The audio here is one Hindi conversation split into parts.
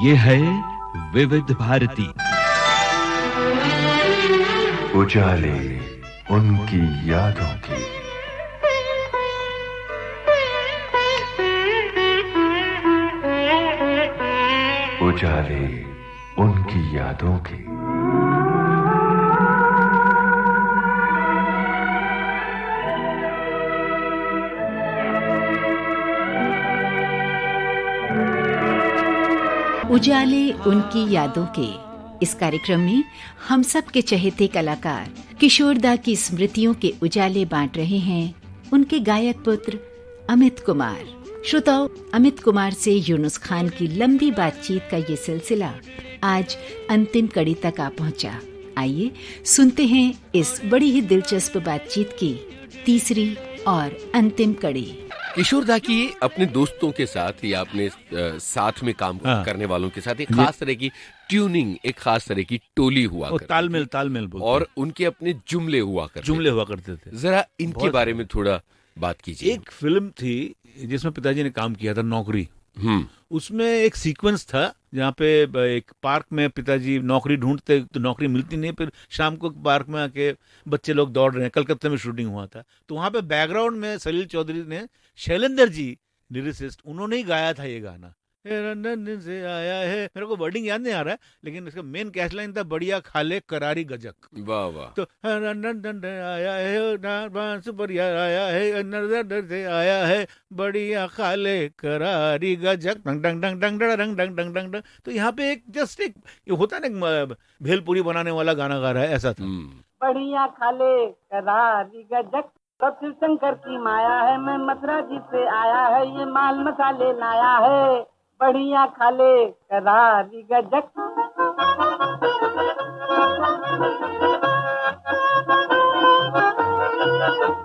ये है विविध भारती। उजाले उनकी यादों की। उजाले उनकी यादों की। उजाले उनकी यादों के इस कार्यक्रम में हम सब के चहेते कलाकार किशोरदा की स्मृतियों के उजाले बांट रहे हैं उनके गायक पुत्र अमित कुमार। श्रोताओ, अमित कुमार से यूनुस खान की लंबी बातचीत का ये सिलसिला आज अंतिम कड़ी तक आ पहुंचा। आइए सुनते हैं इस बड़ी ही दिलचस्प बातचीत की तीसरी और अंतिम कड़ी। किशोरदा की अपने दोस्तों के साथ या अपने साथ में काम करने वालों के साथ एक खास तरह की ट्यूनिंग, एक खास तरह की टोली हुआ करती तालमेल और उनके अपने जुमले हुआ करते थे। जरा इनके बारे में थोड़ा बात कीजिए। एक फिल्म थी जिसमें पिताजी ने काम किया था, नौकरी। उसमें एक सीक्वेंस था जहाँ पे एक पार्क में पिताजी नौकरी ढूंढते तो नौकरी मिलती नहीं, फिर शाम को पार्क में आके बच्चे लोग दौड़ रहे हैं। कलकत्ते में शूटिंग हुआ था, तो वहां पे बैकग्राउंड में सलील चौधरी ने, शैलेंद्र जी लिरिसिस्ट, उन्होंने ही गाया था ये गाना। लंदन से आया है, मेरे को वर्डिंग याद नहीं आ रहा है, लेकिन इसका मेन कैच लाइन था बढ़िया खाले करारी गजक। वाह वाह। तो लंदन से आया है, सुपरिया आया है, नजर से आया है, बढ़िया खाले करारी गजक, डंग डंग डंग डंग डंग डंग डंग डंग। तो यहाँ पे एक जस्ट एक होता है ना, भेलपुरी बनाने वाला गाना गा रहा है, ऐसा था। बढ़िया खाले करारी गजक, तब शिव शंकर की माया है, मैं मथुरा जी से आया है, ये माल मसाले लाया है, बढ़िया खाले करारी गजक।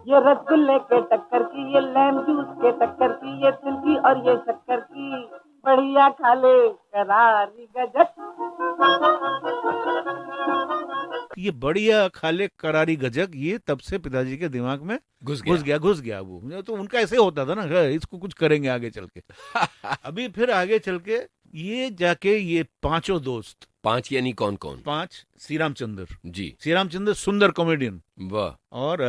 ये रसगुल्ले के टक्कर की, ये लेम जूस के टक्कर की, ये तिल की और ये शक्कर की, बढ़िया खाले करारी गजक। ये बढ़िया खाले करारी गजक, ये तब से पिताजी के दिमाग में घुस गया वो। तो उनका ऐसे होता था ना, इसको कुछ करेंगे आगे चल के। अभी फिर आगे चल के ये जाके ये पांचों दोस्त, पांच यानी कौन कौन? पांच, श्री रामचंद्र जी, श्री रामचंद्र सुंदर कॉमेडियन, वाह। और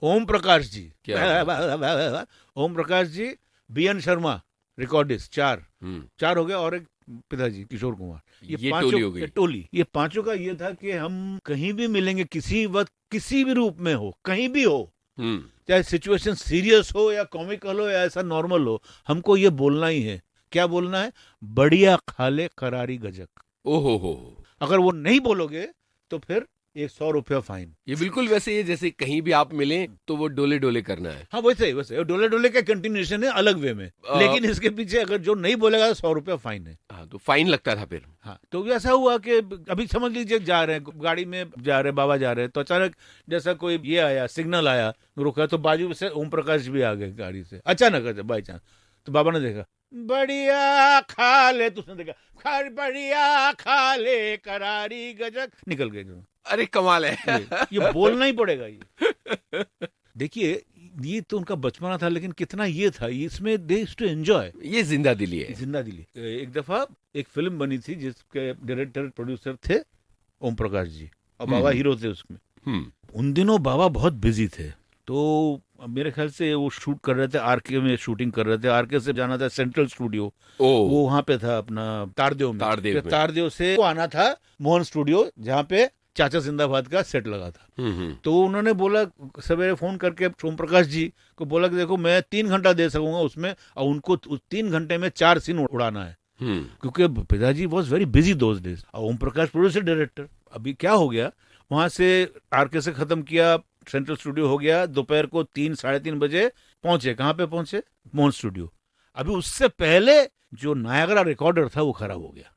ओम प्रकाश जी, क्या ओम प्रकाश जी, बीएन शर्मा रिकॉर्डिस्ट, चार हो गए, और एक पिताजी किशोर कुमार। ये टोली हो गई। टोली ये पांचों का ये था कि हम कहीं भी मिलेंगे, किसी वक्त किसी भी रूप में हो, कहीं भी हो, चाहे सिचुएशन सीरियस हो या कॉमिकल हो या ऐसा नॉर्मल हो, हमको ये बोलना ही है। क्या बोलना है? बढ़िया खाले करारी गजक। ओहो हो। अगर वो नहीं बोलोगे तो फिर 100 रुपया फाइन। ये बिल्कुल वैसे ही जैसे कहीं भी आप मिले तो वो डोले डोले करना है। हाँ, वैसे डोले डोले का कंटिन्यूएशन है, अलग वे में, लेकिन इसके पीछे अगर जो नहीं बोलेगा 100 रुपया फाइन है। हाँ, तो फाइन लगता था फिर। हाँ, तो ऐसा हुआ कि अभी समझ लीजिए जा रहे हैं, गाड़ी में जा रहे हैं, बाबा जा रहे हैं, तो अचानक जैसा कोई ये आया, सिग्नल आया, रुका, तो बाजू से ओम प्रकाश भी आ गए गाड़ी से, अचानक बाई चांस। तो बाबा ने देखा, बढ़िया खाले, तो उसने देखा बढ़िया खाले करारी गजक, निकल गए। अरे कमाल है। ये बोलना ही पड़ेगा। ये देखिए, ये तो उनका बचपना था, लेकिन कितना ये था, इसमें दे यूज्ड टू एंजॉय। ये जिंदा दिली है। जिंदा दिली। एक दफा एक फिल्म बनी थी जिसके डायरेक्टर प्रोड्यूसर थे ओम प्रकाश जी, और बाबा हीरो थे उसमें। उन दिनों बाबा बहुत बिजी थे, तो मेरे ख्याल से वो शूट कर रहे थे, आरके में शूटिंग कर रहे थे। आरके से जाना था सेंट्रल स्टूडियो, वो वहां पे था अपना तारदेव में। तारदेव से आना था मोहन स्टूडियो, जहाँ पे चाचा जिंदाबाद का सेट लगा था। तो उन्होंने बोला, सवेरे फोन करके ओम प्रकाश जी को बोला कि देखो मैं 3 घंटा दे सकूंगा उसमें, और उनको 3 घंटे में 4 सीन उड़ाना है, क्योंकि पिताजी was very busy those days. और ओम प्रकाश प्रोड्यूसर डायरेक्टर। अभी क्या हो गया, वहां से आरके से खत्म किया, सेंट्रल स्टूडियो हो गया, दोपहर को 3 साढ़े 3 बजे पहुंचे। कहाँ पे पहुंचे? मोहन स्टूडियो। अभी उससे पहले जो नायगरा रिकॉर्डर था वो खराब हो गया।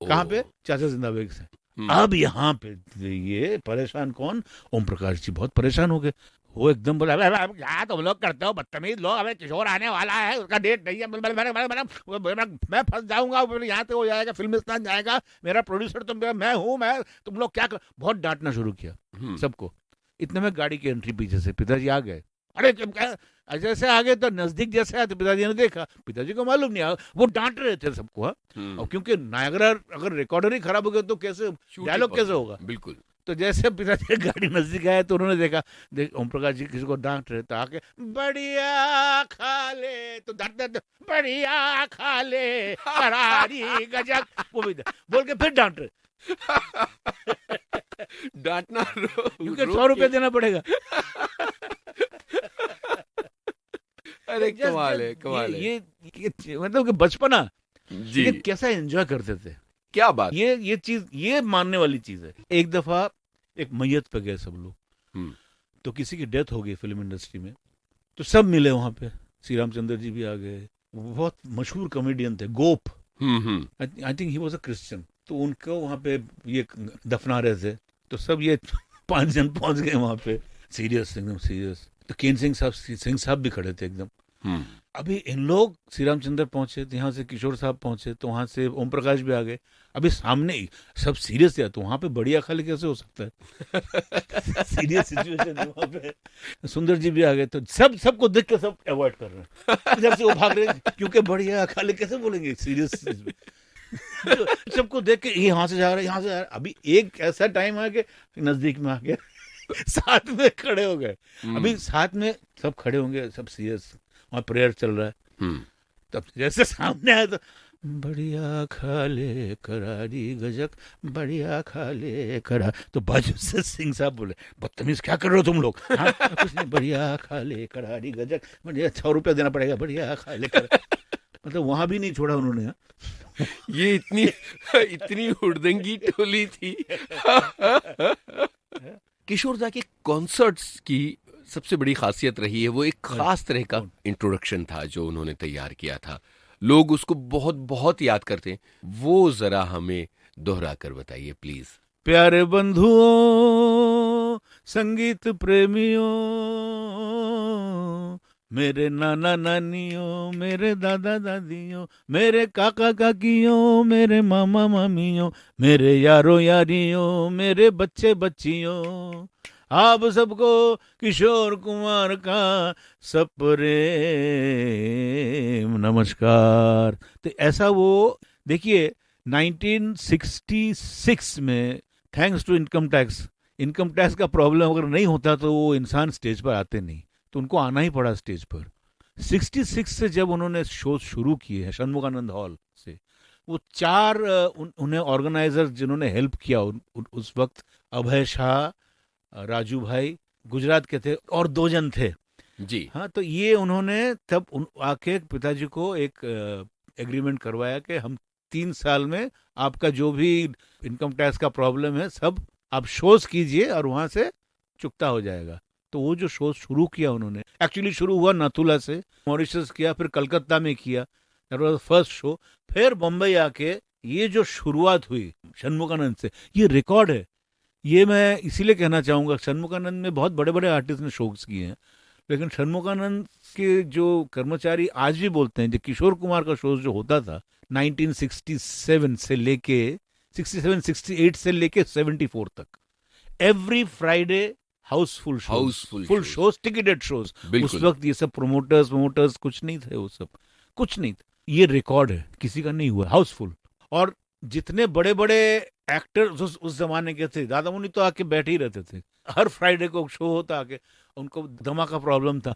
कहाँ पे? चाचा जिंदाबाद से। अब यहाँ पे ये परेशान कौन? ओम प्रकाश जी बहुत परेशान हो गए। वो एकदम बोला, क्या तुम लोग करते हो बदतमीज लोग, हमें किशोर आने वाला है, उसका डेट नहीं है, मैं फंस जाऊंगा, यहाँ से हो जाएगा, फिल्मिस्तान जाएगा, मेरा प्रोड्यूसर तो मैं हूँ, तुम लोग क्या बहुत डांटना शुरू किया सबको। इतने में गाड़ी की एंट्री पीछे से, पिताजी आ गए। अरे जैसे आगे तो नजदीक जैसे आए तो पिताजी ने देखा, पिताजी को मालूम नहीं आया, वो डांट रहे थे सबको। और क्योंकि नायगरा अगर रिकॉर्डर ही खराब हो गया तो कैसे डायलॉग कैसे होगा। बिल्कुल। तो जैसे पिताजी गाड़ी नजदीक आए तो उन्होंने देखा, ओम प्रकाश जी किसी को डांट रहे तो आके बढ़िया खा ले, तो डांट बढ़िया खा ले करारी गजक, वो भी बोल के फिर डांट रहे। डांटना क्योंकि 100 रुपए देना पड़ेगा। अरे कमाल है, कमाल है। ये मतलब कि बचपना जी, लेकिन कैसा एंजॉय करते थे। क्या बात। ये चीज ये मानने वाली चीज है। एक दफा एक मैयत पे गए सब लोग, तो किसी की डेथ हो गई फिल्म इंडस्ट्री में, तो सब मिले वहां पे। श्री रामचंद्र जी भी आ गए, बहुत मशहूर कॉमेडियन थे Gop, I think he was a Christian, तो उनको वहां पे ये दफना रहे थे। तो सब ये 5 जन पहुंच गए वहां पे, सीरियस, एकदम सीरियस। तो केन सिंह साहब भी खड़े थे एकदम। अभी इन लोग श्री रामचंद्र पहुंचे, तो यहाँ से किशोर साहब पहुंचे, तो वहां से ओम प्रकाश भी आ गए। अभी सामने ही सब सीरियस है, तो वहां पे बढ़िया खाली कैसे हो सकता है। सीरियस सिचुएशन है वहां पे। सुंदर जी भी आ गए, तो सबको देख के सब अवॉइड कर रहे हैं, जब से वो भाग रहे हैं, क्योंकि बढ़िया खाली कैसे बोलेंगे सीरियस। सबको देख के ये यहाँ से जा रहा है, यहाँ से जा रहा है। अभी एक ऐसा टाइम आ के नजदीक में आ गया, साथ में खड़े हो गए। अभी साथ में सब खड़े होंगे, सब सीरियस, वहाँ प्रेयर चल रहा है। तब जैसे सामने आया तो बढ़िया खा ले करारी गजक, बढ़िया खा ले करा, तो बाजू से सिंह साहब बोले, बदतमीज क्या कर रहे हो तुम लोग। हाँ, कुछ नहीं, बढ़िया खा ले करारी गजक, बढ़िया 100 रुपया देना पड़ेगा, बढ़िया खा ले करा। मतलब वहां भी नहीं छोड़ा उन्होंने। ये इतनी हुड़दंगी टोली थी। किशोर दा के कॉन्सर्ट्स की सबसे बड़ी खासियत रही है वो एक खास तरह का इंट्रोडक्शन था जो उन्होंने तैयार किया था। लोग उसको बहुत बहुत याद करते हैं, वो जरा हमें दोहरा कर बताइए प्लीज। प्यारे बंधुओं, संगीत प्रेमियों, मेरे नाना नानियों, मेरे दादा दादियों, मेरे काका काकियों, मेरे मामा मामियों, मेरे यारों यारियों, मेरे बच्चे बच्चियों, आप सबको किशोर कुमार का सप्रेम नमस्कार। तो ऐसा वो देखिए 1966 में थैंक्स टू इनकम टैक्स का प्रॉब्लम अगर नहीं होता तो वो इंसान स्टेज पर आते नहीं, तो उनको आना ही पड़ा स्टेज पर। 66 से जब उन्होंने शो शुरू किए हैं षणमुखानंद हॉल से, वो 4 उन्हें ऑर्गेनाइजर जिन्होंने हेल्प किया उस वक्त, अभय शाह, राजू भाई गुजरात के थे, और 2 जन थे जी। हाँ, तो ये उन्होंने तब आके पिताजी को एक एग्रीमेंट करवाया कि हम 3 साल में आपका जो भी इनकम टैक्स का प्रॉब्लम है सब आप शोज कीजिए और वहां से चुकता हो जाएगा। तो वो जो शो शुरू किया उन्होंने, एक्चुअली शुरू हुआ नाथुला से, मॉरिशस किया, फिर कलकत्ता में किया, that was the first show. फिर बम्बई आके ये जो शुरुआत हुई षणमुखानंद से, ये रिकॉर्ड है। ये मैं इसीलिए कहना चाहूंगा, षणमुखानंद में बहुत बड़े बड़े आर्टिस्ट ने शोज किए हैं, लेकिन षणमुखानंद के जो कर्मचारी आज भी बोलते हैं, जो किशोर कुमार का शो जो होता था 1967 से लेके 68 से लेके 74 तक, every Friday Housefull shows, ticketed shows. उस वक्त ये सब प्रोमोटर्स कुछ नहीं थे, वो सब कुछ नहीं था। ये रिकॉर्ड है, किसी का नहीं हुआ, हाउसफुल। और जितने बड़े बड़े एक्टर्स उस जमाने के थे, दादा मुनि तो आके बैठे ही रहते थे, हर फ्राइडे को शो होता, आके उनको दमा का प्रॉब्लम था,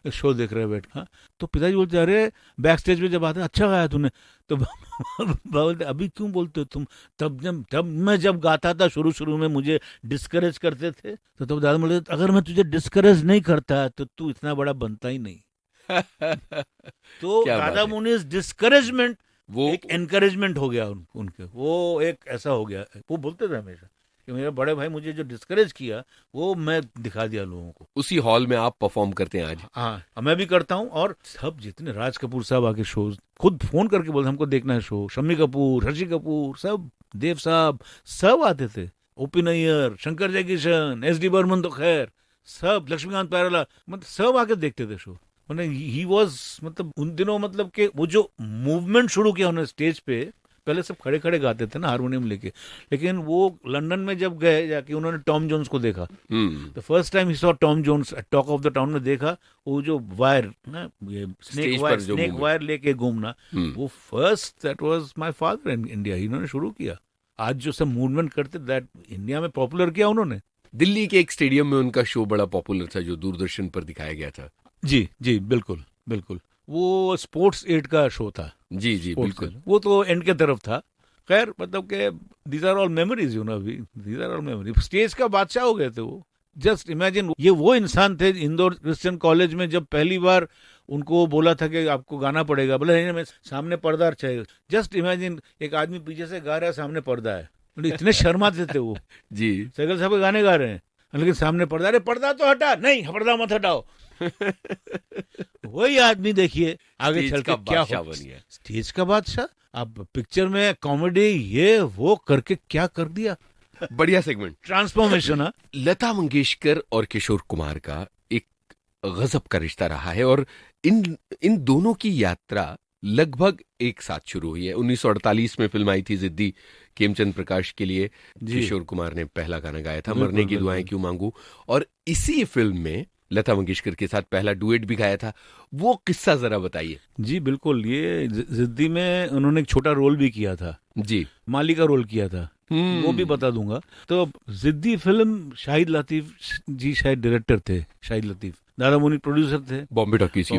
शो देख रहे बैठ। हाँ, तो पिताजी बोलते, अरे बैक स्टेज पे जब आते, अच्छा गाया तूने, तो बोलते अभी क्यों बोलते हो तुम, तब मैं जब गाता था शुरू में मुझे डिस्करेज करते थे, तो तब दादा बोलते अगर मैं तुझे डिस्करेज नहीं करता तो तू इतना बड़ा बनता ही नहीं। तो दादा मुनि डिस्करेजमेंट वो एक एनकरेजमेंट हो गया उनके, वो एक ऐसा हो गया। वो बोलते थे हमेशा कि मेरे बड़े भाई मुझे जो डिस्करेज किया वो मैं दिखा दिया लोगों को। उसी हॉल में आप परफॉर्म करते हैं आज? हाँ, मैं भी करता हूँ। और सब जितने राज कपूर साहब आके शोज खुद फोन करके बोलते हमको देखना है शो, शम्मी कपूर, शशि कपूर, सब, देव साहब, सब आते थे, ओपी नैयर, शंकर जयकिशन, एस.डी. बर्मन तो खैर, सब, लक्ष्मीकांत प्यारेलाल, मतलब सब आके देखते थे शो। ही वॉज, मतलब उन दिनों, मतलब कि वो जो मूवमेंट शुरू किया उन्होंने स्टेज पे, पहले सब खड़े खड़े गाते थे ना हारमोनियम लेके, लेकिन वो लंदन में जब गए जाके उन्होंने टॉम जोन्स को देखा, द फर्स्ट टाइम ही saw Tom Jones talk of the town में देखा, वो जो वायर ना, ये स्नेक वायर लेके घूमना, वो first that was my father in India, इन्होंने शुरू किया। आज जो सब मूवमेंट करते दैट इंडिया में पॉपुलर किया उन्होंने। दिल्ली के एक स्टेडियम में उनका शो बड़ा पॉपुलर था जो दूरदर्शन पर दिखाया गया था। जी जी बिल्कुल बिल्कुल, वो स्पोर्ट्स 8 का शो था। जी जी बिल्कुल, वो तो एंड के तरफ था। खैर मतलब के these are all memories, you know, these are all memories. Stage का बादशाह हो गए थे वो। जस्ट इमेजिन, ये वो इंसान थे इंदौर क्रिश्चियन कॉलेज में जब पहली बार उनको बोला था कि आपको गाना पड़ेगा, बोले नहीं मैं सामने पर्दा चाहिए। जस्ट इमेजिन, एक आदमी पीछे से गा रहा है, सामने पर्दा है, इतने शर्माते थे वो। जी, सैगल साहब गाने गा रहे हैं लेकिन सामने पर्दा, अरे पर्दा तो हटा, नहीं पर्दा मत हटाओ। वही आदमी देखिए आगे चल के क्या हो, स्टेज का बादशाह। अब पिक्चर में कॉमेडी ये वो करके क्या कर दिया। बढ़िया सेगमेंट, ट्रांसफॉर्मेशन। लता मंगेशकर और किशोर कुमार का एक गजब का रिश्ता रहा है और इन दोनों की यात्रा लगभग एक साथ शुरू हुई है। 1948 में फिल्म आई थी जिद्दी, खेमचंद प्रकाश के लिए किशोर कुमार ने पहला गाना गाया था, मरने की दुआएं क्यों मांगू, और इसी फिल्म में लता मंगेशकर के साथ पहला डुएट भी गाया था। वो किस्सा जरा बताइए। जी बिल्कुल, ये जिद्दी में उन्होंने एक छोटा रोल भी किया था जी, माली का रोल किया था, वो भी बता दूंगा। तो जिद्दी फिल्म शाहिद लतीफ जी शायद डायरेक्टर थे, शाहिद लतीफ दादा मुनी प्रोड्यूसर थे, बॉम्बे टॉकीज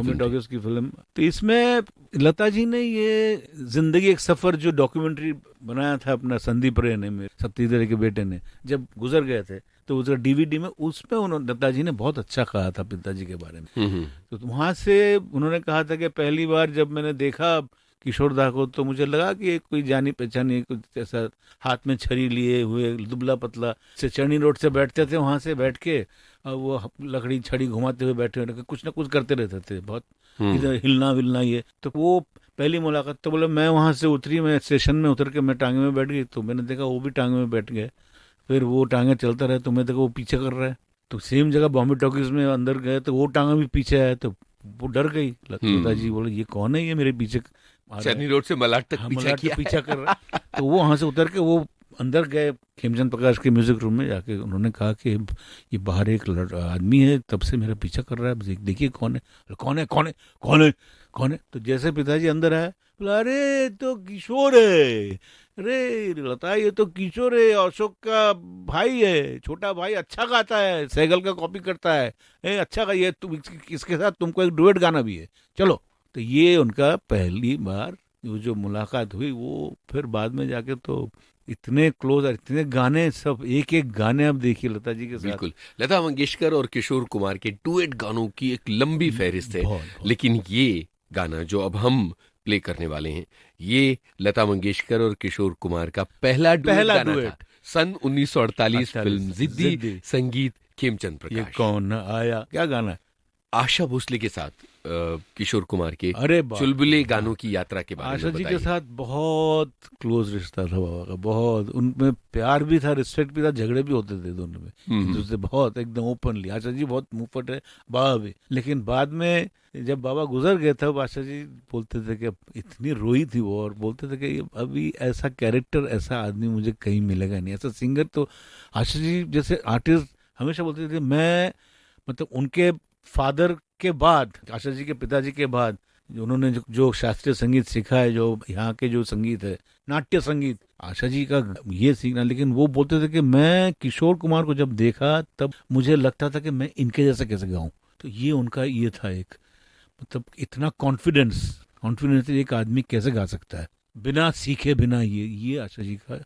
की फिल्म। तो इसमें लता जी ने ये जिंदगी एक सफर जो डॉक्यूमेंट्री बनाया था अपना, संदीप रे ने, मेरे सतीधरे के बेटे ने, जब गुजर गए थे तो उसका डीवीडी में, उसमें उन्होंने लता जी ने बहुत अच्छा कहा था पिताजी के बारे में। तो वहां से उन्होंने कहा था कि पहली बार जब मैंने देखा किशोर दा को तो मुझे लगा कि एक कोई जानी पहचानी, कुछ ऐसा हाथ में छड़ी लिए हुए दुबला पतला से चरनी रोड से बैठते थे, वहां से बैठ के वो लकड़ी छड़ी घुमाते हुए बैठे हुए कुछ ना कुछ करते रहते थे, बहुत इधर हिलना विलना ये। तो वो पहली मुलाकात, तो बोले मैं वहां से उतरी, मैं स्टेशन में उतर के मैं टांगे में बैठ गई, तो मैंने देखा वो भी टांगे में बैठ गए, फिर वो टांगे चलता रहे, तो मैं देखा वो पीछे कर रहा है। तो सेम जगह बॉम्बे टॉकीज में अंदर गए तो वो टांगा भी पीछे आया, तो वो डर गई। लता जी बोले ये कौन है, ये मेरे पीछे चरनी रोड से मलाड तक पीछा कर रहा। तो वो वहां से उतर के वो अंदर गए खेमचंद प्रकाश के म्यूजिक रूम में जाके, उन्होंने कहा कि ये बाहर एक आदमी है तब से मेरा पीछा कर रहा है, देखिए कौन है, कौन है कौन है कौन है कौन है। तो जैसे पिताजी अंदर आए, बोला अरे तो किशोर है, अरे लता ये तो किशोर है, अशोक का भाई है, छोटा भाई, अच्छा गाता है, सैगल का कॉपी करता है, अच्छा गा, ये तुम इसके साथ तुमको एक डुएट गाना भी है, चलो। तो ये उनका पहली बार जो मुलाकात हुई, वो फिर बाद में जाके तो इतने क्लोज, इतने गाने, सब एक एक गाने आप देखिए लता जी के साथ। बिल्कुल, लता मंगेशकर और किशोर कुमार के डुएट गानों की एक लंबी फहरिस्त है, लेकिन ये गाना जो अब हम प्ले करने वाले हैं, ये लता मंगेशकर और किशोर कुमार का पहला गाना था, सन 1948 फिल्म जिद्दी, संगीत खेमचंद प्रकाश। ये कौन आया, क्या गाना है? आशा भोसले के साथ किशोर कुमार के चुलबुले गानों की यात्रा के बारे में आशा जी के साथ बहुत क्लोज रिश्ता था बाबा का, बहुत उनमें प्यार भी था, रिस्पेक्ट भी था, झगड़े भी होते थे दोनों में दूसरे, बहुत एकदम ओपनली। आशा जी बहुत मुंहफट है, बाबा भी। लेकिन बाद में जब बाबा गुजर गए तब आशा जी बोलते थे कि इतनी रोई थी वो, और बोलते थे कि अभी ऐसा कैरेक्टर, ऐसा आदमी मुझे कहीं मिलेगा नहीं, ऐसा सिंगर। तो आशा जी जैसे आर्टिस्ट हमेशा बोलते थे, मैं मतलब उनके फादर के बाद, आशा जी के पिताजी के बाद, उन्होंने जो शास्त्रीय संगीत सीखा है, जो यहाँ के जो संगीत है, नाट्य संगीत, आशा जी का ये सीखना। लेकिन वो बोलते थे कि मैं किशोर कुमार को जब देखा तब मुझे लगता था कि मैं इनके जैसा कैसे गाऊं। तो ये उनका ये था एक, मतलब इतना कॉन्फिडेंस एक आदमी कैसे गा सकता है बिना सीखे, बिना ये आशा जी का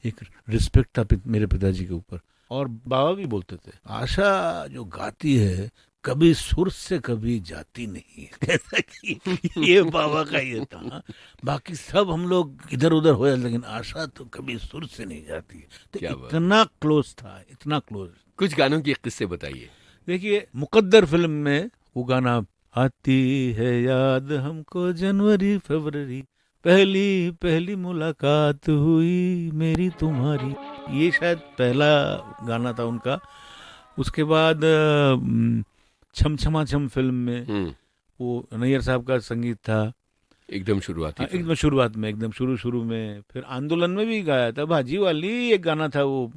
एक रिस्पेक्ट था मेरे पिताजी के ऊपर। और बाबा भी बोलते थे, आशा जो गाती है कभी सुर से कभी जाती नहीं है, कैसा कि ये बाबा का ये था। बाकी सब हम लोग इधर उधर हो जाते, लेकिन आशा तो कभी सुर से नहीं जाती है। तो इतना क्लोज था, इतना क्लोज। कुछ गानों के किस्से बताइए। देखिए, मुकद्दर फिल्म में वो गाना, आती है याद हमको जनवरी फरवरी, पहली पहली मुलाकात हुई मेरी तुम्हारी, ये शायद पहला गाना था उनका। उसके बाद छम छमा छम फिल्म में वो नैयर साहब का संगीत था। एकदम शुरुआती हाँ, फिल्म। एकदम शुरुआत में, एकदम शुरू में। फिर आंदोलन में भी गाया था, भाजी वाली एक गाना था वो।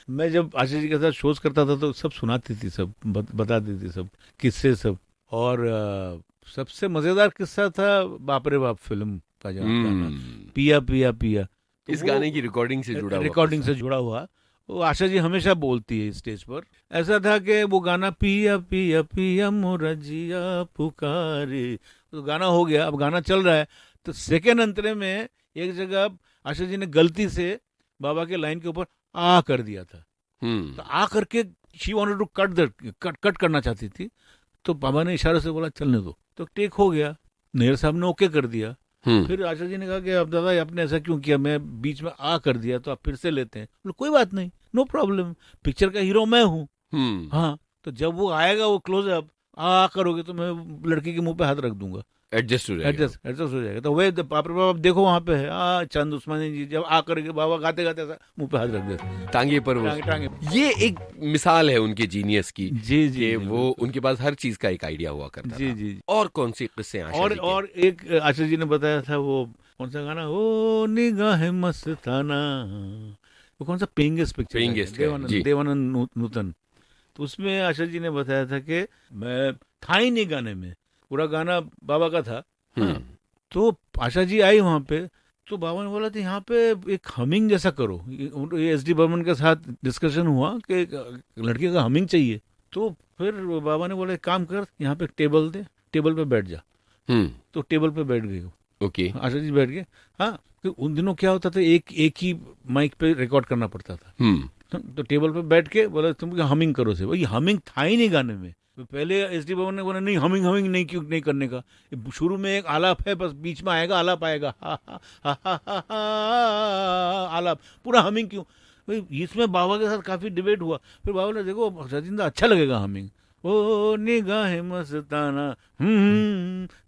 मैं जब आशीष जी के साथ शोज करता था तो सब सुनाती थी, सब बताती थी, सब किस्से सब। और सबसे मजेदार किस्सा था बाप रे बाप फिल्म का जो गाना, पिया पिया पिया। तो इस वो गाने की रिकॉर्डिंग से जुड़ा हुआ रिकॉर्डिंग किस्सा। से जुड़ा हुआ, वो आशा जी हमेशा बोलती है स्टेज पर। ऐसा था कि वो गाना पिया पिया पिया मोरा जिया पुकारे, तो गाना हो गया, अब गाना चल रहा है, तो सेकेंड अंतरे में एक जगह आशा जी ने गलती से बाबा के लाइन के ऊपर आ कर दिया था। तो आ करके शी वांटेड टू कट करना चाहती थी, तो बाबा ने इशारे से बोला चलने दो, तो टेक हो गया। नेहर साहब ने ओके कर दिया। फिर आशा जी ने कहा कि अब दादा आपने ऐसा क्यों किया, मैं बीच में आ कर दिया तो आप फिर से लेते हैं। बोले कोई बात नहीं, नो प्रॉब्लम, पिक्चर का हीरो मैं हूँ। हाँ, तो जब वो आएगा वो क्लोजअप आ करोगे तो मैं लड़की के मुंह पे हाथ रख दूंगा, एडजस्ट हो जाएगा। एडजस्ट हो जाएगा। तो वे बाप रे बाप देखो वहां पे है चंद उस्मानी जी, जब आ करके बाबा गाते गाते ऐसा मुंह पे हाथ रख देते, टांगे पर वो। टांगे। ये एक मिसाल है उनके जीनियस की, जी जी, कि जी, वो उनके पास हर चीज का एक आइडिया हुआ करता जी था। जी। और कौन सी किस्से हैं आशा जी के? और एक आशा जी ने बताया था, वो कौन सा गाना, ओ निगाह मस्ताना, वो कौन सा पेंगेस पिक्चर, पेइंग गेस्ट का है, जी। देवानंद नूतन। तो उसमें आशा जी ने बताया था कि मैं था ही नहीं गाने में, पूरा गाना बाबा का था। हाँ, तो आशा जी आई वहां पे, तो बाबा ने बोला था यहाँ पे एक हमिंग जैसा करो। ये एस डी बर्मन के साथ डिस्कशन हुआ कि लड़के का हमिंग चाहिए। तो फिर बाबा ने बोला एक काम कर, यहाँ पे एक टेबल दे, टेबल पे बैठ जा। तो टेबल पे बैठ गए, ओके। आशा जी बैठ गए। हाँ, कि उन दिनों क्या होता था, एक ही माइक पे रिकॉर्ड करना पड़ता था। तो टेबल पे बैठ के बोला तुम हमिंग करो से, वही हमिंग था ही नहीं गाने में। तो पहले एस डी बर्मन ने बोला नहीं हमिंग नहीं, क्यों नहीं करने का, शुरू में एक आलाप है, बस बीच में आएगा आलाप आएगा, हा हा हा हा हा हा, आलाप, पूरा हमिंग क्यों। भाई इसमें बाबा के साथ काफी डिबेट हुआ। फिर बाबा ने देखो सचिंदा अच्छा लगेगा हमिंग, ओ निगाह मस्ताना,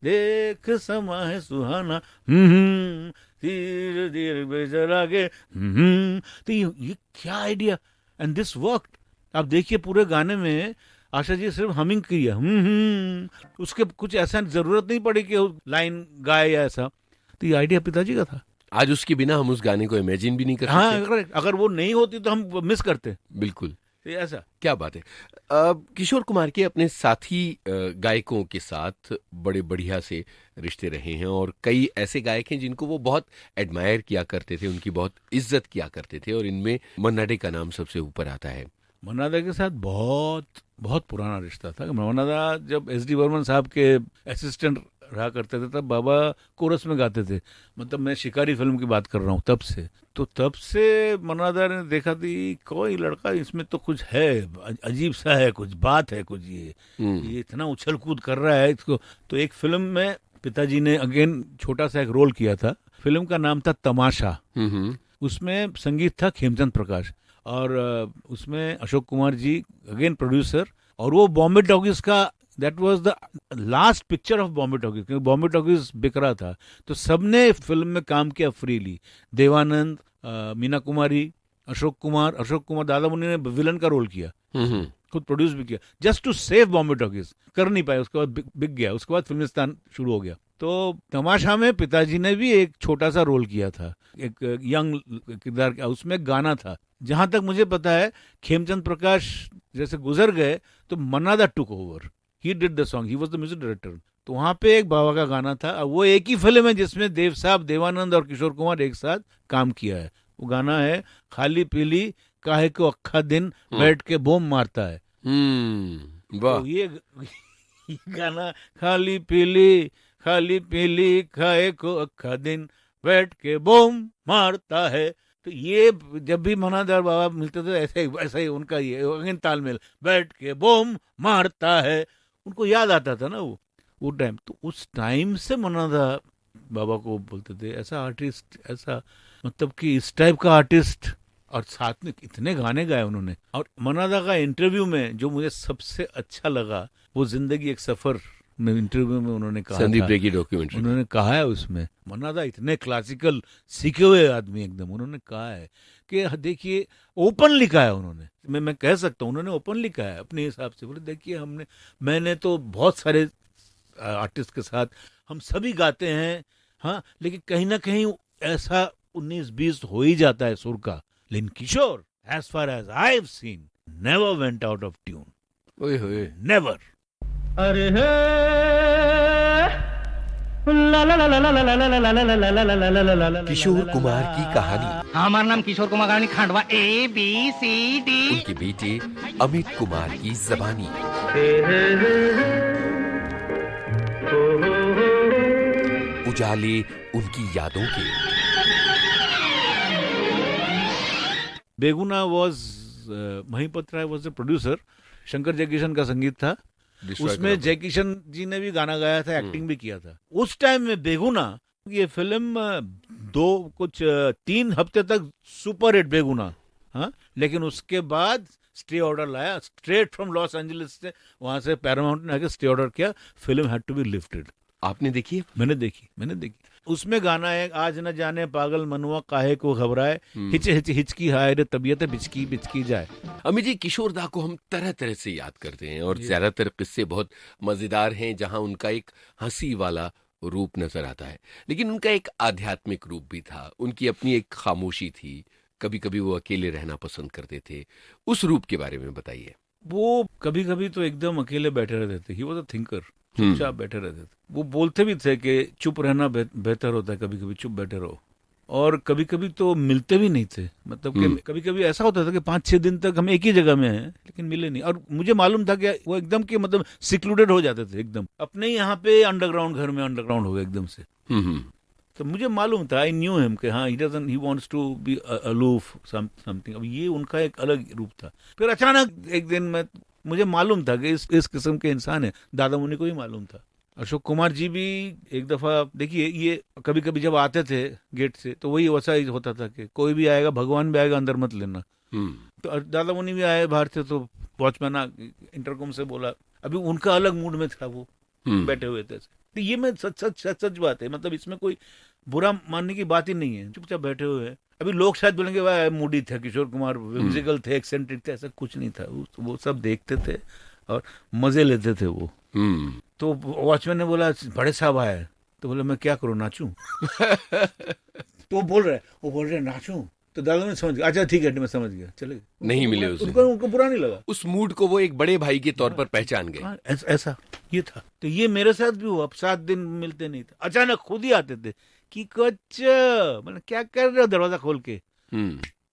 देख समा है सुहाना, धीरे धीरे बेजरा के, तो ये क्या आइडिया, एंड दिस वर्कड। आप देखिए पूरे गाने में आशा जी सिर्फ हमिंग किया, उसके कुछ ऐसा जरूरत नहीं पड़ी कि लाइन गाए या ऐसा। तो ये आइडिया पिताजी का था। आज उसके बिना हम उस गाने को इमेजिन भी नहीं कर हाँ, सकते। अगर वो नहीं होती तो हम मिस करते। बिल्कुल, ऐसा क्या बात है। किशोर कुमार के अपने साथी गायकों के साथ बड़े बढ़िया से रिश्ते रहे हैं, और कई ऐसे गायक हैं जिनको वो बहुत एडमायर किया करते थे, उनकी बहुत इज्जत किया करते थे, और इनमें मन्ना डे का नाम सबसे ऊपर आता है। मन्ना दा के साथ बहुत बहुत पुराना रिश्ता था। मन्ना दा जब एस डी बर्मन साहब के असिस्टेंट रहा करते थे, तब बाबा कोरस में गाते थे। मतलब मैं शिकारी फिल्म की बात कर रहा हूँ, तब से। तो तब से मन्ना दा ने देखा थी कोई लड़का इसमें तो कुछ है, अजीब सा है, कुछ बात है, कुछ ये इतना उछल कूद कर रहा है इसको। तो एक फिल्म में पिताजी ने अगेन छोटा सा एक रोल किया था। फिल्म का नाम था तमाशा। उसमें संगीत था खेमचंद प्रकाश, और उसमें अशोक कुमार जी अगेन प्रोड्यूसर। और वो बॉम्बे टॉकीज का, that was the last picture of Bombay talkies, क्योंकि बॉम्बे टॉकीज बिक रहा था। तो सबने फिल्म में काम किया फ्रीली, देवानंद, मीना कुमारी, अशोक कुमार दादा मुन्नी ने विलन का रोल किया, खुद प्रोड्यूस भी किया, just to save Bombay Talkies. कर नहीं पाए, उसके बाद बिक गया, उसके बाद फिल्मिस्तान शुरू हो गया। तो तमाशा में पिताजी ने भी एक छोटा सा रोल किया था, एक यंग किरदार का, उसमें गाना था। जहां तक मुझे पता है खेमचंद प्रकाश जैसे गुजर गए तो मन्ना दा took over, he did the song, he was the music director. तो वहां पे एक बाबा का गाना था, वो एक ही फिल्म है जिसमें देव साहब, देवानंद और किशोर कुमार एक साथ काम किया है। वो गाना है खाली पीली काहे को अक्खा दिन बैठ के बोम मारता है। वाह। तो ये गाना खाली पीली खाए को अक्खा दिन बैठ के बोम मारता है। तो ये जब भी मनादार बाबा मिलते थे ऐसा ही उनका ये तालमेल, बैठ के बोम मारता है, उनको याद आता था ना वो टाइम। तो उस टाइम से मनादार बाबा को बोलते थे ऐसा आर्टिस्ट, ऐसा मतलब कि इस टाइप का आर्टिस्ट। और साथ में इतने गाने गाए उन्होंने। और मनादा का इंटरव्यू में जो मुझे सबसे अच्छा लगा, वो जिंदगी एक सफर में इंटरव्यू में उन्होंने कहा, संदीप रे की डॉक्यूमेंट्री, उन्होंने कहा है उसमें, मनादा इतने क्लासिकल सीखे हुए आदमी एकदम, उन्होंने कहा है कि देखिए ओपन लिखा है उन्होंने, मैं कह सकता हूँ उन्होंने ओपन लिखा है अपने हिसाब से। बोले देखिए मैंने तो बहुत सारे आर्टिस्ट के साथ हम सभी गाते हैं, हाँ, लेकिन कहीं ना कहीं ऐसा 19-20 हो ही जाता है सुर का। लेकिन Kishore, as far as I have seen, never went out of tune, ओए होए, नेवर। अरे हे ला ला ला ला ला ला ला ला ला ला ला ला ला ला ला ला ला ला। किशोर कुमार की कहानी। हमारा नाम किशोर कुमार गानी खांडवा ABCD। उनके बेटे अमित कुमार की जबानी। उजाले उनकी यादों के। Beguna was Mahipat Rai was the producer, Shankar Jaikishan का संगीत था उसमें। जयकिशन जी ने भी गाना गाया था, एक्टिंग भी किया था। उस टाइम में बेगुना, ये फिल्म 3 हफ्ते तक सुपर हिट बेगुना, हाँ, लेकिन उसके बाद स्टे ऑर्डर लाया स्ट्रेट फ्रॉम लॉस एंजलिस से, वहां से पैरामाउंट ने आके स्टे ऑर्डर किया, film had to be lifted. आपने देखी है? मैंने देखी। उसमें गाना है, आज न जाने पागल मनुआ काहे को घबराए, हिच हिच हिचकी हाय रे तबीयत बिचकी बिचकी जाए। अमित जी, किशोर दा को हम तरह तरह से याद करते हैं और ज्यादातर किस्से बहुत मजेदार हैं, जहां उनका एक हंसी वाला रूप नजर आता है, लेकिन उनका एक आध्यात्मिक रूप भी था। उनकी अपनी एक खामोशी थी, कभी कभी वो अकेले रहना पसंद करते थे। उस रूप के बारे में बताइए। वो कभी कभी तो एकदम अकेले बैठे रहते थे। ही वॉज अ थिंकर, चुपचाप बैठे रहते थे। वो बोलते भी थे कि चुप रहना बेहतर होता है, कभी कभी चुप बैठे रहो। और कभी कभी तो मिलते भी नहीं थे, मतलब कि कभी कभी ऐसा होता था कि 5-6 दिन तक हम एक ही जगह में हैं लेकिन मिले नहीं। और मुझे मालूम था कि वो एकदम के मतलब सिक्लूडेड हो जाते थे, एकदम अपने यहाँ पे अंडरग्राउंड, घर में अंडरग्राउंड हो गए एकदम से। तो मुझे मालूम था, आई न्यू हिम कि हाँ, he wants to be aloof something. अब ये उनका एक अलग रूप था। फिर अचानक एक दिन में मुझे मालूम था कि इस किस्म के इंसान है। दादा मुनि को भी मालूम था। अशोक कुमार जी भी एक दफा, देखिए, ये कभी कभी जब आते थे गेट से तो वही वैसा ही होता था कि कोई भी आएगा, भगवान भी आएगा, अंदर मत लेना। तो दादा मुनि भी आए बाहर से, तो वॉचमैन इंटरकॉम से बोला। अभी उनका अलग मूड में था, वो बैठे हुए थे। तो ये मैं सच बात है, मतलब इसमें कोई बुरा मानने की बात ही नहीं है, चुपचाप बैठे हुए हैं। अभी लोग शायद बोलेंगे वाह मूडी थे किशोर कुमार, म्यूजिकल थे, एक्सेंट्रिक थे, ऐसा कुछ नहीं था। वो सब देखते थे और मजे लेते थे वो। तो वॉचमैन ने बोला बड़े साहब आए, तो बोले मैं क्या करूं, नाचूं? तो वो बोल रहे नाचूं। तो दादा ने समझ गया, अच्छा ठीक है, मैं समझ गया, चले। नहीं मिले उसे, उनको बुरा नहीं लगा। उस मूड को वो एक बड़े भाई के तौर पर पहचान गए। ऐसा ये था। तो ये मेरे साथ भी हुआ। अब 7 दिन मिलते नहीं थे, अचानक खुद ही आते थे कि कुछ मतलब क्या कर रहे हो, दरवाजा खोल के।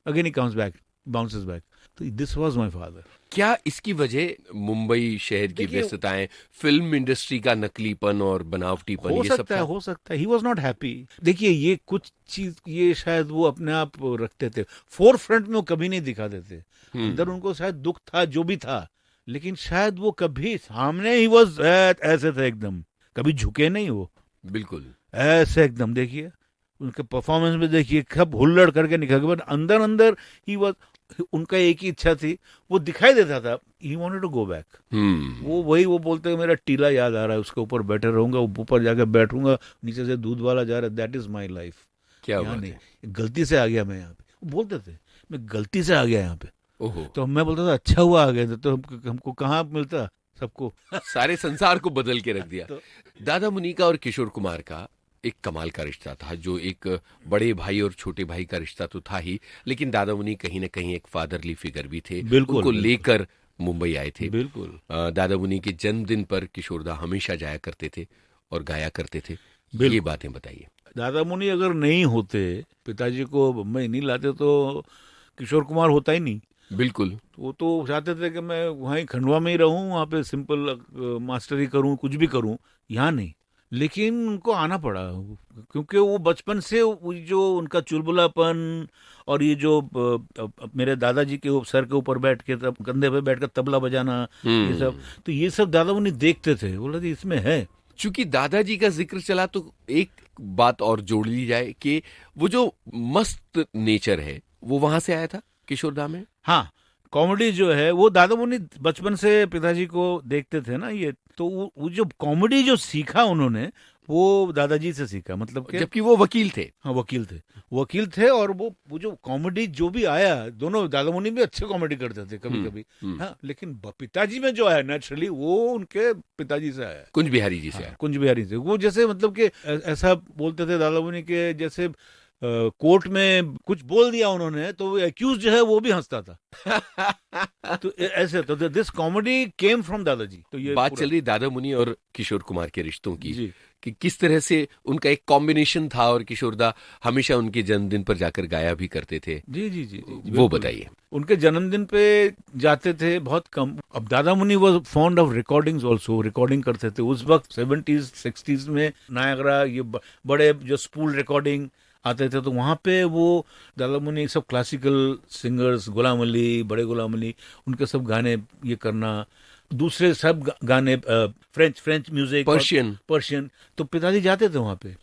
Again he comes back, bounces back. तो दिस वाज माय फादर। क्या इसकी वजह मुंबई शहर की व्यस्तताएं, फिल्म इंडस्ट्री का नकलीपन और बनावटीपन, हो ये सब सकता है, हो सकता है। He was not happy. देखिए, ये कुछ चीज ये शायद वो अपने आप रखते थे, फोर फ्रंट में वो कभी नहीं दिखाते थे। अंदर उनको शायद दुख था, जो भी था, लेकिन शायद वो कभी सामने ही वाज ऐसे थे एकदम, कभी झुके नहीं वो, बिल्कुल ऐसे एकदम। देखिए उनके परफॉर्मेंस में, देखिए कब हुल्लड़ करके निकल गए, बट अंदर अंदर ही वाज, उनका एक ही इच्छा थी, वो दिखाई देता था, he wanted to go back. वो बोलते हैं मेरा टीला याद आ रहा है, उसके ऊपर बैठे रहूंगा, ऊपर जाकर बैठूंगा, नीचे से दूध वाला जा रहा है, दैट इज माई लाइफ। क्या यहाँ नहीं, गलती से आ गया मैं यहाँ पे। वो बोलते थे मैं गलती से आ गया यहाँ पे। तो मैं बोलता था अच्छा हुआ आ गए, तो हमको कहाँ मिलता सबको। सारे संसार को बदल के रख दिया। दादा मुनि का और किशोर कुमार का एक कमाल का रिश्ता था, जो एक बड़े भाई और छोटे भाई का रिश्ता तो था ही, लेकिन दादा मुनि कहीं ना कहीं एक फादरली फिगर भी थे। उनको लेकर मुंबई आए थे। बिल्कुल। दादा मुनि के जन्मदिन पर किशोर दा हमेशा जाया करते थे और गाया करते थे। ये बातें बताइए। दादा मुनि अगर नहीं होते, पिताजी को मुंबई नहीं लाते, तो किशोर कुमार होता ही नहीं। बिल्कुल। वो तो चाहते थे कि मैं वहीं खंडवा में ही रहूं, वहाँ पे सिंपल मास्टरी करूं, कुछ भी करूं, यहाँ नहीं। लेकिन उनको आना पड़ा, क्योंकि वो बचपन से जो उनका चुलबुलापन और ये जो मेरे दादाजी के सर के ऊपर बैठ के, तब कंधे पे बैठ कर तबला बजाना, ये सब दादा मुनि देखते थे। बोला जी इसमें है। चूंकि दादाजी का जिक्र चला तो एक बात और जोड़ ली जाए कि वो जो मस्त नेचर है वो वहां से आया था किशोरदा में। हाँ, कॉमेडी जो है वो दादा मुनि बचपन से पिताजी को देखते थे ना, ये तो वो जो कॉमेडी जो सीखा उन्होंने, वो दादाजी से सीखा, मतलब कि जबकि वो वकील थे। हाँ वकील थे और वो जो कॉमेडी जो भी आया, दोनों दादा मुनि भी अच्छे कॉमेडी करते थे कभी कभी। हाँ, लेकिन पिताजी में जो आया नेचुरली वो उनके पिताजी से आया, कुंज बिहारी जी से हाँ, आया। कुंज बिहारी से। वो जैसे मतलब कि ऐसा बोलते थे दादा मुनि के, जैसे कोर्ट में कुछ बोल दिया उन्होंने तो एक्यूज जो है वो भी हंसता था। तो ऐसे तो दिस कॉमेडी केम फ्रॉम दादाजी। तो ये बात चल रही दादा मुनि और किशोर कुमार के रिश्तों की, जी। कि किस तरह से उनका एक कॉम्बिनेशन था और किशोरदा हमेशा उनके जन्मदिन पर जाकर गाया भी करते थे। जी जी जी, जी वो बिल्कुल। बताइए। उनके जन्मदिन पे जाते थे बहुत कम। अब दादा मुनि was fond of recordings also, recording करते थे उस वक्त 70s 60s में। नायग्रा ये बड़े जो स्पूल रिकॉर्डिंग आते थे, तो वहाँ पे वो दादा मुनि सब क्लासिकल सिंगर्स, गुलाम अली, बड़े गुलाम अली, उनके सब गाने ये करना, दूसरे सब गाने फ्रेंच म्यूजिक, पर्शियन। तो पिताजी जाते थे वहाँ पे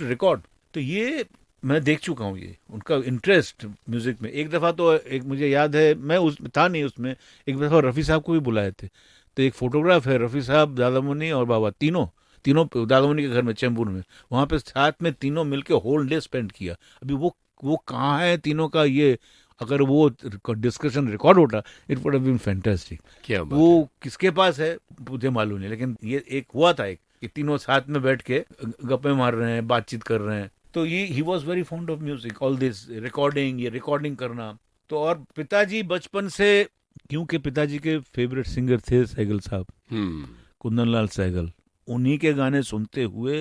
रिकॉर्ड। तो ये मैं देख चुका हूँ, ये उनका इंटरेस्ट म्यूजिक में। एक दफा तो एक मुझे याद है, मैं था नहीं उसमें, एक दफा रफ़ी साहब को भी बुलाए थे। तो एक फोटोग्राफ है, रफ़ी साहब, दादा मुनि और बाबा तीनों दादा मुनि के घर में चैम्बूर में, वहाँ पे साथ में तीनों मिलके होल डे स्पेंड किया। अभी वो कहाँ है तीनों का, ये अगर वो डिस्कशन रिकॉर्ड होता it would have been fantastic. क्या बात वो है? किसके पास है मुझे मालूम नहीं, लेकिन ये एक हुआ था, एक कि तीनों साथ में बैठ के गप्पे मार रहे हैं, बातचीत कर रहे हैं। तो ये he was very fond of music, all this recording करना। तो और पिताजी बचपन से, क्योंकि पिताजी के फेवरेट सिंगर थे सहगल साहब, कुंदन लाल सहगल, उन्हीं के गाने सुनते हुए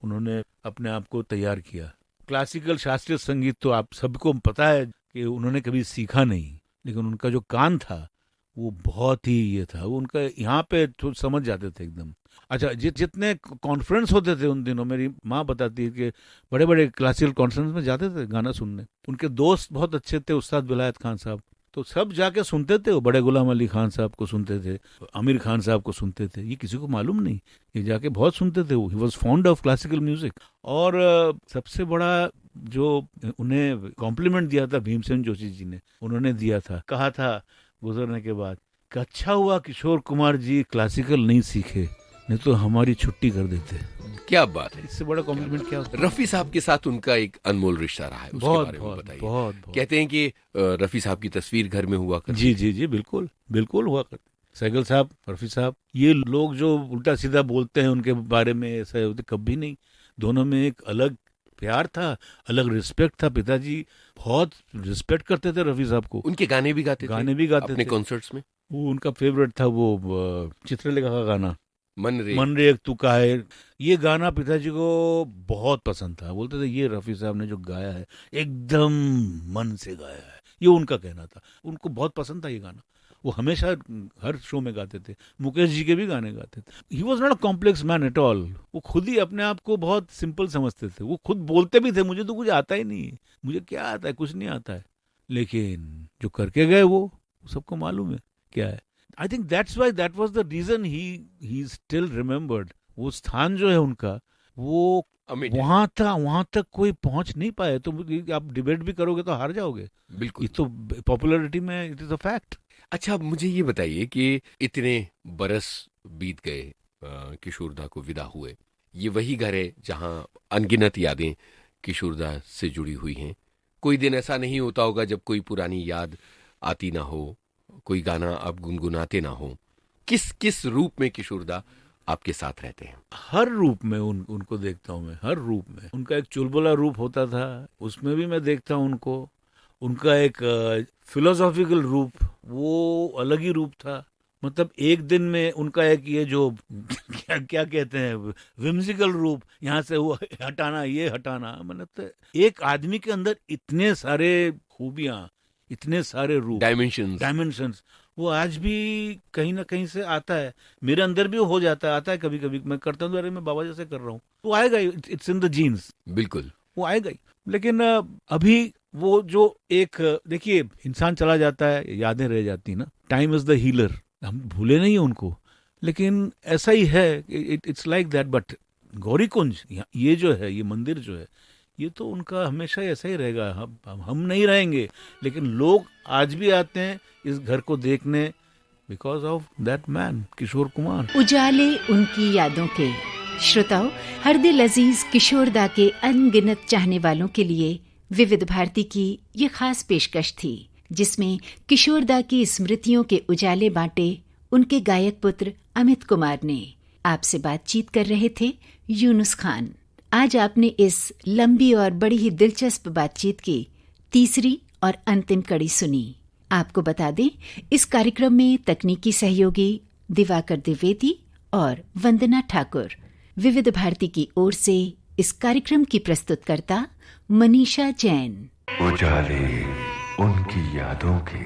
उन्होंने अपने आप को तैयार किया। क्लासिकल शास्त्रीय संगीत तो आप सबको पता है कि उन्होंने कभी सीखा नहीं, लेकिन उनका जो कान था वो बहुत ही ये था, वो उनका यहाँ पे तो समझ जाते थे एकदम। अच्छा, जितने कॉन्फ्रेंस होते थे उन दिनों, मेरी माँ बताती है कि बड़े बड़े क्लासिकल कॉन्फ्रेंस में जाते थे गाना सुनने। उनके दोस्त बहुत अच्छे थे, उस्ताद विलायत खान साहब, तो सब जाके सुनते थे। वो बड़े गुलाम अली खान साहब को सुनते थे, आमिर खान साहब को सुनते थे, ये किसी को मालूम नहीं, ये जाके बहुत सुनते थे। वो he was fond of classical music. और सबसे बड़ा जो उन्हें कॉम्प्लीमेंट दिया था भीमसेन जोशी जी ने, उन्होंने दिया था, कहा था गुजरने के बाद कि अच्छा हुआ किशोर कुमार जी क्लासिकल नहीं सीखे, नहीं तो हमारी छुट्टी कर देते। क्या बात है, इससे बड़ा कॉम्प्लीमेंट क्या होता है। रफी साहब के साथ उनका एक अनमोल रिश्ता रहा है, उसके बारे में बताइए। बहुत। कहते हैं कि रफी साहब की तस्वीर घर में हुआ करती। जी जी जी, बिल्कुल बिल्कुल हुआ करती। सहगल साहब, रफी साहब, ये लोग जो उल्टा सीधा बोलते हैं उनके बारे में, ऐसा होते कभी नहीं। दोनों में एक अलग प्यार था, अलग रिस्पेक्ट था। पिताजी बहुत रिस्पेक्ट करते थे रफी साहब को। उनके गाने भी गाते थे अपने कॉन्सर्ट्स में। वो उनका फेवरेट था वो चित्रलेखा का गाना मन रे एक तू का है। ये गाना पिताजी को बहुत पसंद था। बोलते थे ये रफी साहब ने जो गाया है एकदम मन से गाया है, ये उनका कहना था। उनको बहुत पसंद था ये गाना, वो हमेशा हर शो में गाते थे। मुकेश जी के भी गाने गाते थे। He was not a complex man at all. वो खुद ही अपने आप को बहुत सिंपल समझते थे। वो खुद बोलते भी थे, मुझे तो कुछ आता ही नहीं है, मुझे क्या आता है, कुछ नहीं आता है। लेकिन जो करके गए वो सबको मालूम है क्या है। I think that's why that was the reason he still remembered. वो स्थान जो है उनका, वो वहां था, वहां तक कोई पहुंच नहीं पाए। तो आप डिबेट भी करोगे तो हार जाओगे। बिल्कुल, ये तो पॉपुलैरिटी में इट इज अ फैक्ट। अच्छा, मुझे ये बताइए कि इतने बरस बीत गए, किशोरदा को विदा हुए, ये वही घर है जहां अनगिनत यादें किशोरदा से जुड़ी हुई हैं। कोई दिन ऐसा नहीं होता होगा जब कोई पुरानी याद आती ना हो, कोई गाना आप गुनगुनाते ना हो। किस किस रूप में किशोरदा आपके साथ रहते हैं? हर रूप में उनको देखता हूँ मैं, हर रूप में। उनका एक चुलबुला रूप होता था, उसमें भी मैं देखता हूँ उनको। उनका एक फिलोसॉफिकल रूप, वो अलग ही रूप था। मतलब एक दिन में उनका एक ये जो क्या कहते हैं विम्सिकल रूप, यहाँ से वो हटाना, ये हटाना, मतलब एक आदमी के अंदर इतने सारे खूबियां, इतने सारे रूप, डायमेंशंस, वो आज भी कहीं ना कहीं से आता है। मेरे अंदर भी हो जाता है, आता है कभी कभी। मैं करता हूँ, अरे मैं बाबा जैसे कर रहा हूँ, वो आएगा, इट्स इन द जीन्स, बिल्कुल वो आएगा ही। लेकिन अभी वो जो एक, देखिए इंसान चला जाता है, यादें रह जाती ना। टाइम इज द हीलर, हम भूले नहीं है उनको, लेकिन ऐसा ही है, it's like that. But Gaurikunj, ये जो है, ये मंदिर जो है, ये तो उनका हमेशा ऐसा ही रहेगा। हम नहीं रहेंगे, लेकिन लोग आज भी आते हैं इस घर को देखने, because of that man Kishore Kumar. उजाले उनकी यादों के श्रोताओं, हर दिल अजीज किशोरदा के अनगिनत चाहने वालों के लिए विविध भारती की ये खास पेशकश थी, जिसमें किशोरदा की स्मृतियों के उजाले बांटे उनके गायक पुत्र अमित कुमार ने। आपसे बातचीत कर रहे थे यूनुस खान। आज आपने इस लंबी और बड़ी ही दिलचस्प बातचीत की तीसरी और अंतिम कड़ी सुनी। आपको बता दें, इस कार्यक्रम में तकनीकी सहयोगी दिवाकर द्विवेदी और वंदना ठाकुर। विविध भारती की ओर से इस कार्यक्रम की प्रस्तुतकर्ता मनीषा जैन। उजाले उनकी यादों के।